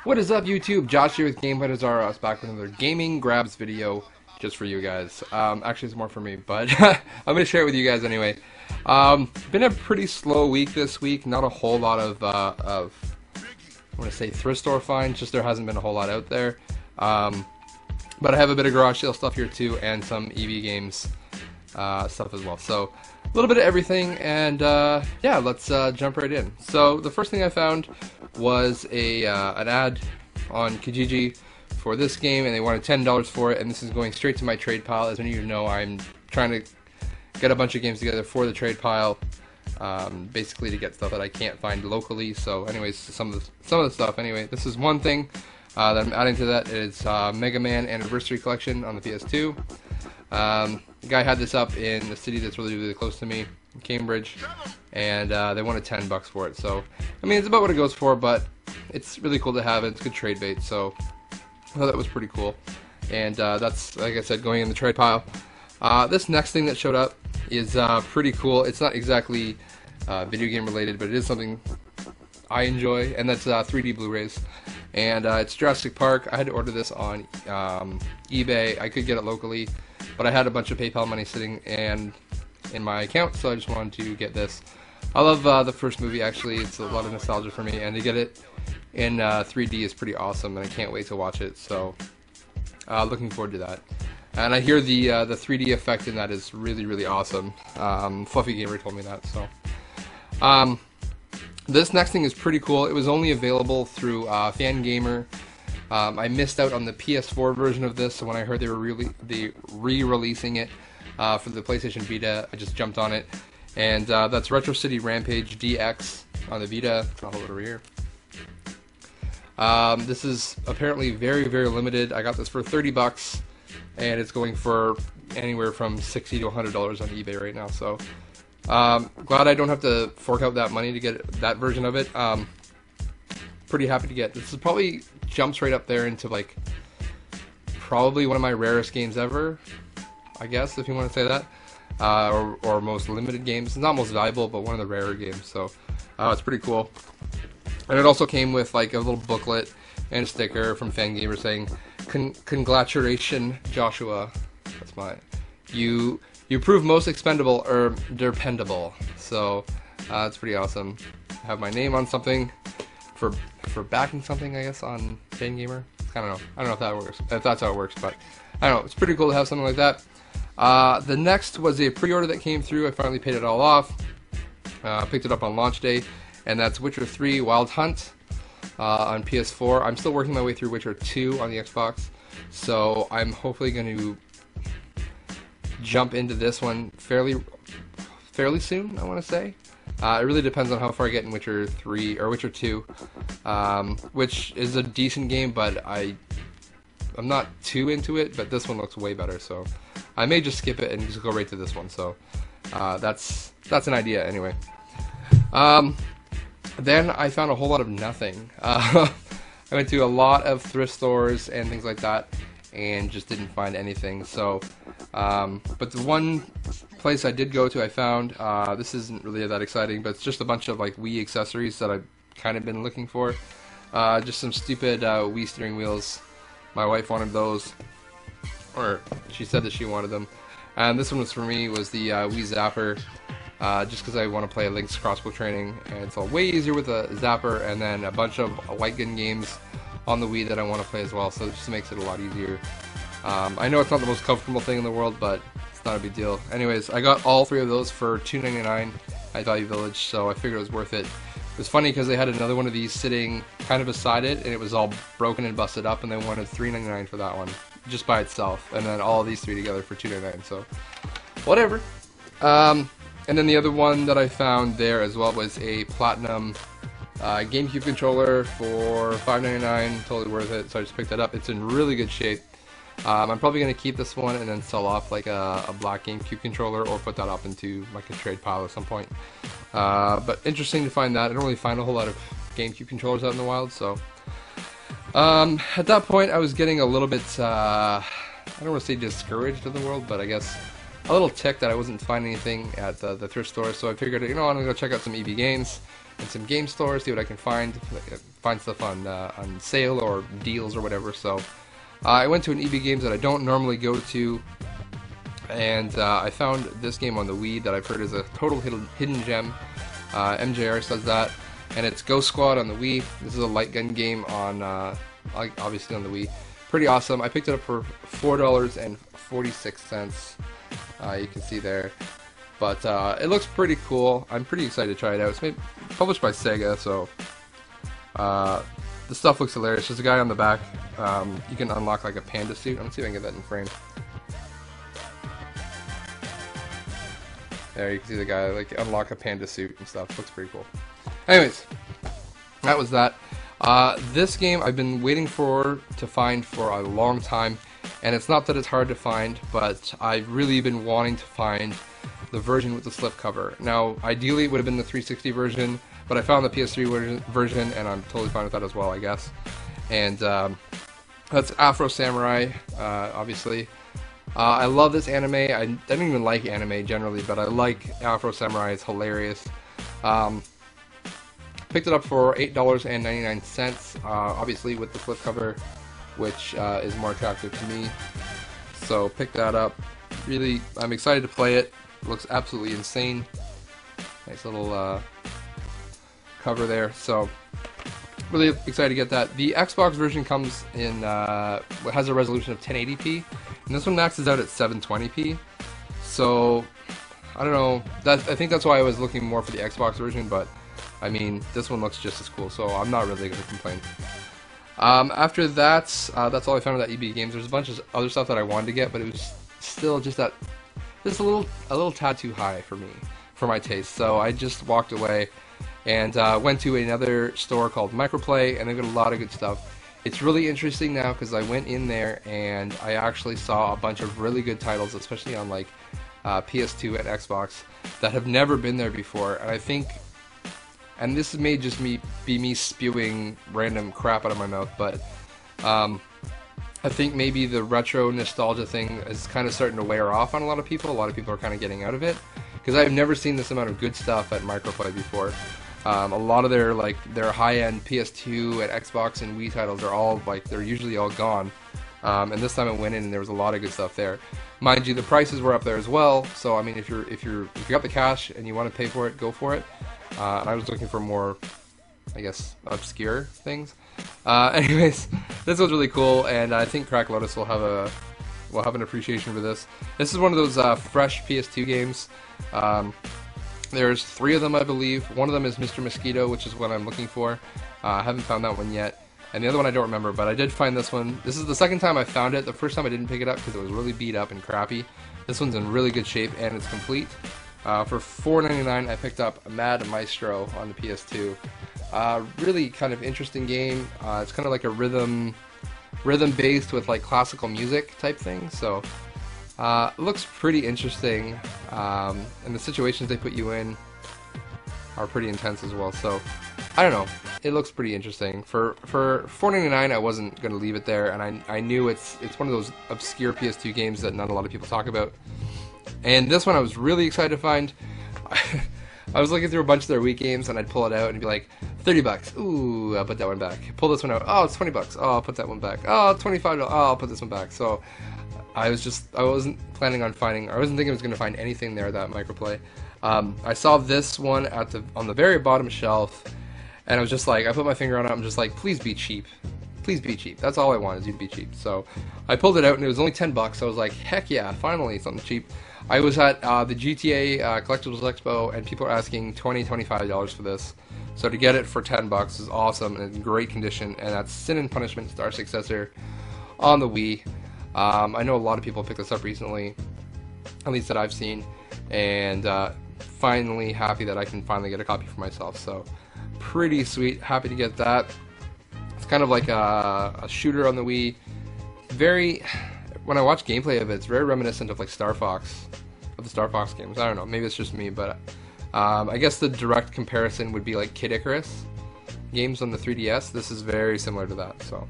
What is up, YouTube? Josh here with GamePlayersRUs, back with another Gaming Grabs video just for you guys. Actually, it's more for me, but I'm going to share it with you guys anyway. Been a pretty slow week this week. Not a whole lot of I want to say thrift store finds, just there hasn't been a whole lot out there. But I have a bit of garage sale stuff here too, and some EV games stuff as well. So a little bit of everything, and yeah, let's jump right in. So the first thing I found was an ad on Kijiji for this game, and they wanted $10 for it, and this is going straight to my trade pile. As many of you know, I'm trying to get a bunch of games together for the trade pile, basically to get stuff that I can't find locally. So anyways, some of the stuff. Anyway, this is one thing that I'm adding to that. It's Mega Man Anniversary Collection on the PS2. The guy had this up in a city that's really close to me, Cambridge, and they wanted $10 for it. So I mean, it's about what it goes for, but it's really cool to have it. It's good trade bait, so I thought that was pretty cool. And that's, like I said, going in the trade pile. This next thing that showed up is pretty cool. It's not exactly video game related, but it is something I enjoy, and that's 3D Blu-rays. And it's Jurassic Park. I had to order this on eBay. I could get it locally, but I had a bunch of PayPal money sitting in my account, so I just wanted to get this. I love the first movie, actually. It's a lot of nostalgia for me, and to get it in 3D is pretty awesome, and I can't wait to watch it. So looking forward to that. And I hear the 3D effect in that is really awesome. Fluffy Gamer told me that. So this next thing is pretty cool. It was only available through Fangamer. I missed out on the PS4 version of this, so when I heard they were re-releasing it for the PlayStation Vita, I just jumped on it. And that's Retro City Rampage DX on the Vita. I'll hold it over here. This is apparently very limited. I got this for $30, and it's going for anywhere from $60 to $100 on eBay right now. So glad I don't have to fork out that money to get that version of it. Pretty happy to get this. Is probably jumps right up there into like probably one of my rarest games ever, I guess, if you want to say that. Or most limited games. It's not most valuable, but one of the rarer games. So it's pretty cool. And it also came with like a little booklet and a sticker from Fangamer saying, "Congratulations, Joshua." That's mine. You prove most expendable or dependable. So it's pretty awesome. I have my name on something for backing something, I guess, on Fangamer. I don't know if that works. If that's how it works, but I don't know. It's pretty cool to have something like that. The next was a pre-order that came through. I finally paid it all off. Picked it up on launch day, and that's Witcher 3 Wild Hunt on PS4. I'm still working my way through Witcher 2 on the Xbox, so I'm hopefully going to jump into this one fairly soon, I want to say. It really depends on how far I get in Witcher 3 or Witcher 2, which is a decent game, but I'm not too into it. But this one looks way better, so I may just skip it and just go right to this one. So that's an idea anyway. Then I found a whole lot of nothing. I went to a lot of thrift stores and things like that, and just didn't find anything. So, but the one place I did go to, I found, this isn't really that exciting, but it's just a bunch of like Wii accessories that I've kind of been looking for. Just some stupid Wii steering wheels. My wife wanted those, or she said that she wanted them. And this one was for me, was the Wii Zapper, just because I want to play Link's Crossbow Training, and it's all way easier with a Zapper, and then a bunch of light gun games on the Wii that I want to play as well, so it just makes it a lot easier. I know it's not the most comfortable thing in the world, but it's not a big deal. Anyways, I got all three of those for $2.99 at Value Village, so I figured it was worth it. It was funny because they had another one of these sitting kind of beside it, and it was all broken and busted up, and they wanted $3.99 for that one, just by itself, and then all of these three together for $2.99, so whatever. And then the other one that I found there as well was a Platinum GameCube controller for $5.99, totally worth it, so I just picked that up. It's in really good shape. I'm probably going to keep this one and then sell off like a black GameCube controller, or put that up into like a trade pile at some point. But interesting to find that. I don't really find a whole lot of GameCube controllers out in the wild, so at that point I was getting a little bit, I don't want to say discouraged of the world, but I guess a little tick that I wasn't finding anything at the thrift store, so I figured, you know, I'm gonna go check out some EB Games and some game stores, see what I can find stuff on sale or deals or whatever. So I went to an EB Games that I don't normally go to, and I found this game on the Wii that I've heard is a total hidden gem. MJR says that, and it's Ghost Squad on the Wii. This is a light gun game on, obviously on the Wii. Pretty awesome. I picked it up for $4.46. You can see there, but it looks pretty cool. I'm pretty excited to try it out. It's published by Sega, so the stuff looks hilarious. There's a guy on the back. You can unlock like a panda suit. Let's see if I can get that in frame. There, you can see the guy like unlock a panda suit and stuff. Looks pretty cool. Anyways, that was that. This game I've been waiting to find for a long time, and it's not that it's hard to find, but I've really been wanting to find the version with the slipcover. Now, ideally it would have been the 360 version, but I found the PS3 version, and I'm totally fine with that as well, I guess. And that's Afro Samurai, obviously. I love this anime. I don't even like anime generally, but I like Afro Samurai. It's hilarious. Picked it up for $8.99, obviously with the slipcover, which is more attractive to me. So picked that up. Really, I'm excited to play it. Looks absolutely insane. Nice little cover there. So really excited to get that. The Xbox version comes in, has a resolution of 1080p, and this one maxes out at 720p. So I don't know. I think that's why I was looking more for the Xbox version, but I mean, this one looks just as cool, so I'm not really going to complain. After that, that's all I found with that EB Games. There's a bunch of other stuff that I wanted to get, but it was still just a little tad too high for me, for my taste. So I just walked away and went to another store called Microplay, and they've got a lot of good stuff. It's really interesting now because I went in there and I actually saw a bunch of really good titles, especially on like PS2 and Xbox, that have never been there before. And I think, and this may just be me spewing random crap out of my mouth, but I think maybe the retro nostalgia thing is kind of starting to wear off on a lot of people. A lot of people are kind of getting out of it, because I've never seen this amount of good stuff at Microplay before. A lot of their high-end PS2 and Xbox and Wii titles are all they're usually all gone. And this time I went in and there was a lot of good stuff there. Mind you, the prices were up there as well. So I mean, if you got the cash and you want to pay for it, go for it. And I was looking for more, I guess, obscure things. Anyways, this was really cool, and I think Crack Lotus will have an appreciation for this. This is one of those fresh PS2 games. There's 3 of them, I believe. One of them is Mr. Mosquito, which is what I'm looking for. I haven't found that one yet. And the other one I don't remember, but I did find this one. This is the second time I found it. The first time I didn't pick it up because it was really beat up and crappy. This one's in really good shape, and it's complete. For $4.99, I picked up Mad Maestro on the PS2. Really kind of interesting game. It's kind of like a rhythm based with like classical music type thing. So it looks pretty interesting, and the situations they put you in are pretty intense as well. So I don't know. It looks pretty interesting. For $4.99, I wasn't gonna leave it there, and I knew it's one of those obscure PS2 games that not a lot of people talk about. And this one I was really excited to find. I was looking through a bunch of their Wii games, and I'd pull it out and be like, $30. Ooh, I'll put that one back. Pull this one out. Oh, it's $20. Oh, I'll put that one back. Oh, $25. Oh, I'll put this one back. So I wasn't planning on finding, I wasn't thinking I was going to find anything there that Microplay. I saw this one on the very bottom shelf, and I was just like, I put my finger on it. I'm just like, please be cheap. Please be cheap. That's all I want, is you to be cheap. So I pulled it out, and it was only $10. So I was like, heck yeah, finally something cheap. I was at the GTA Collectibles Expo, and people are asking $20, $25 for this. So to get it for $10 is awesome, and it's in great condition. And that's Sin and Punishment Star Successor on the Wii. I know a lot of people picked this up recently, at least that I've seen, and finally happy that I can finally get a copy for myself. So pretty sweet. Happy to get that. It's kind of like a shooter on the Wii. When I watch gameplay of it, it's very reminiscent of like Star Fox, of the Star Fox games. I don't know, maybe it's just me, but I guess the direct comparison would be like Kid Icarus games on the 3DS. This is very similar to that. So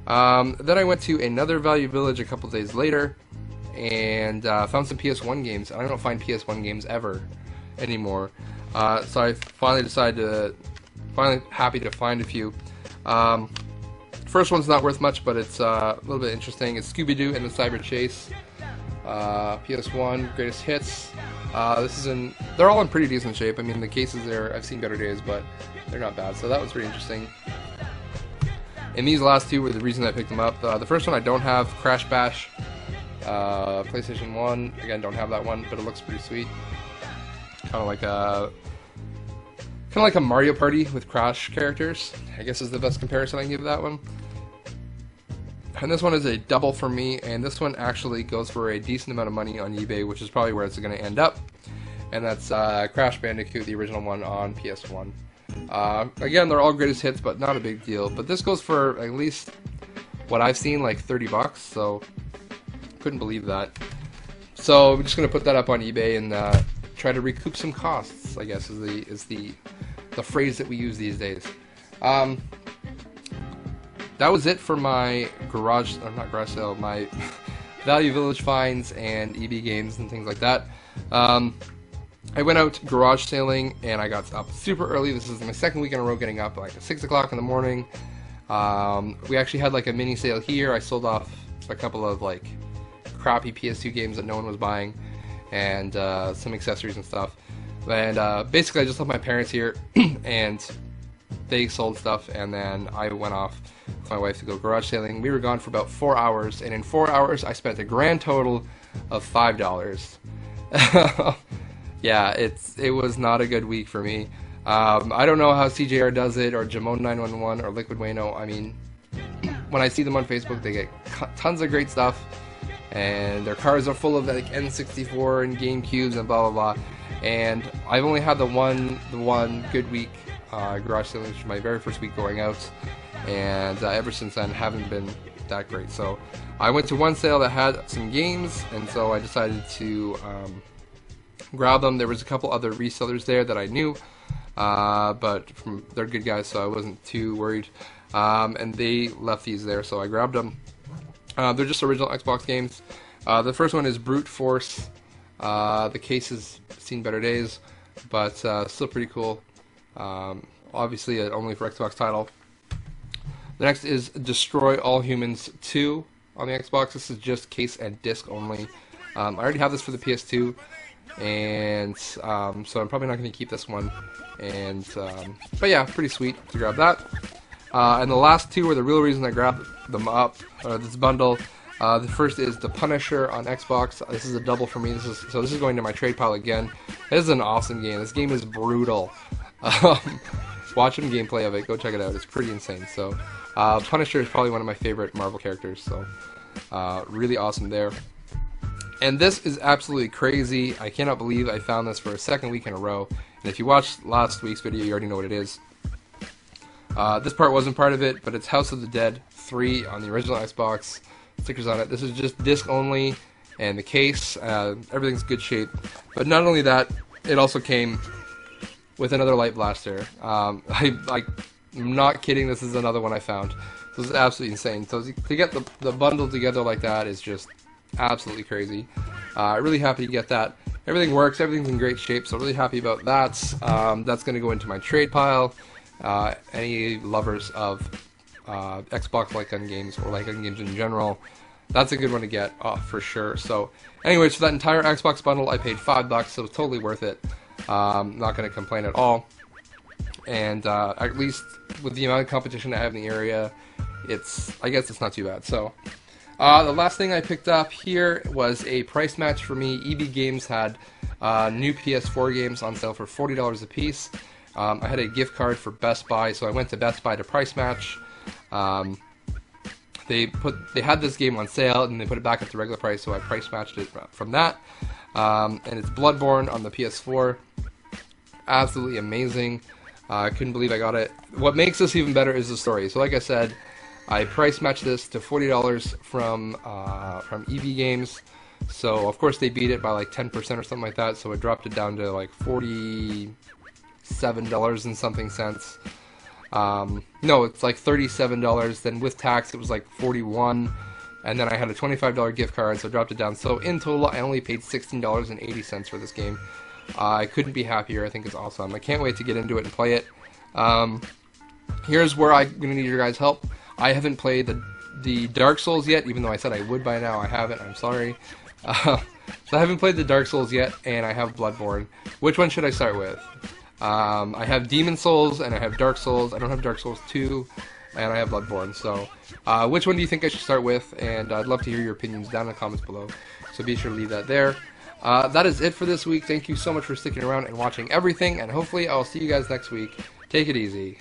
then I went to another Value Village a couple days later, and found some PS1 games. I don't find PS1 games ever anymore. So I finally happy to find a few. First one's not worth much, but it's a little bit interesting. It's Scooby-Doo and the Cyber Chase. PS1 greatest hits. They're all in pretty decent shape. I mean, the cases there, I've seen better days, but they're not bad. So that was pretty interesting. And these last two were the reason I picked them up. The first one I don't have, Crash Bash. PlayStation 1, again, don't have that one, but it looks pretty sweet. Kind of like a Mario Party with Crash characters, I guess is the best comparison I can give that one. And this one is a double for me, and this one actually goes for a decent amount of money on eBay, which is probably where it's going to end up. And that's Crash Bandicoot, the original one on PS1. Again, they're all greatest hits, but not a big deal. But this goes for at least what I've seen, like $30, so couldn't believe that. So I'm just going to put that up on eBay and try to recoup some costs, I guess is the phrase that we use these days. That was it for my my Value Village finds and EB games and things like that. I went out garage sailing and I got up super early. This is my second week in a row getting up like at 6 o'clock in the morning. We actually had like a mini sale here. I sold off a couple of like crappy PS2 games that no one was buying, and some accessories and stuff. And basically I just left my parents here and they sold stuff, and then I went off with my wife to go garage sailing. We were gone for about 4 hours, and in 4 hours I spent a grand total of $5. Yeah, it was not a good week for me. I don't know how CJR does it, or Jamon 911, or Liquid Wayno. I mean, when I see them on Facebook, they get tons of great stuff, and their cars are full of like N64 and GameCubes and blah blah blah. And I've only had the one good week garage sailing, which was my very first week going out, and ever since then haven't been that great. So I went to one sale that had some games, and so I decided to grab them. There was a couple other resellers there that I knew, but they're good guys, so I wasn't too worried. And they left these there, so I grabbed them. They're just original Xbox games. The first one is Brute Force. The case has seen better days, but still pretty cool. Obviously only for Xbox title. The next is Destroy All Humans 2 on the Xbox. This is just case and disc only. I already have this for the PS2, and so I'm probably not going to keep this one. And but yeah, pretty sweet to grab that. And the last two were the real reason I grabbed them up, this bundle. The first is The Punisher on Xbox. This is a double for me. This is going to my trade pile again. This is an awesome game. This game is brutal. Watch some gameplay of it. Go check it out. It's pretty insane. So Punisher is probably one of my favorite Marvel characters. So really awesome there. And this is absolutely crazy. I cannot believe I found this for a second week in a row. And if you watched last week's video, you already know what it is. This part wasn't part of it, but it's House of the Dead 3 on the original Xbox. Stickers on it. This is just disc only, and the case, everything's good shape. But not only that, it also came with another light blaster. I'm not kidding, this is another one I found. This is absolutely insane. So to get the bundle together like that is just absolutely crazy. Really happy to get that. Everything works, everything's in great shape, so really happy about that. That's going to go into my trade pile. Any lovers of Xbox light gun games, or light gun games in general, that's a good one to get for sure. So anyways, for that entire Xbox bundle I paid $5, so it was totally worth it. Not going to complain at all, and at least with the amount of competition I have in the area, I guess it's not too bad. So the last thing I picked up here was a price match for me. EB Games had new PS4 games on sale for $40 a piece. I had a gift card for Best Buy, so I went to Best Buy to price match. They had this game on sale, and they put it back at the regular price, so I price matched it from that. And it's Bloodborne on the PS4. Absolutely amazing. I couldn't believe I got it. What makes this even better is the story. So like I said, I price matched this to $40 from EB Games. So of course they beat it by like 10% or something like that, so it dropped it down to like $47 and something cents. No, it's like $37. Then with tax, it was like $41. and then I had a $25 gift card, so I dropped it down. So in total, I only paid $16.80 for this game. I couldn't be happier. I think it's awesome. I can't wait to get into it and play it. Here's where I'm going to need your guys' help. I haven't played the Dark Souls yet, even though I said I would by now. I haven't. I'm sorry. So I haven't played the Dark Souls yet, and I have Bloodborne. Which one should I start with? I have Demon Souls, and I have Dark Souls. I don't have Dark Souls 2, and I have Bloodborne. So which one do you think I should start with? And I'd love to hear your opinions down in the comments below. So be sure to leave that there. That is it for this week. Thank you so much for sticking around and watching everything, and hopefully I'll see you guys next week. Take it easy.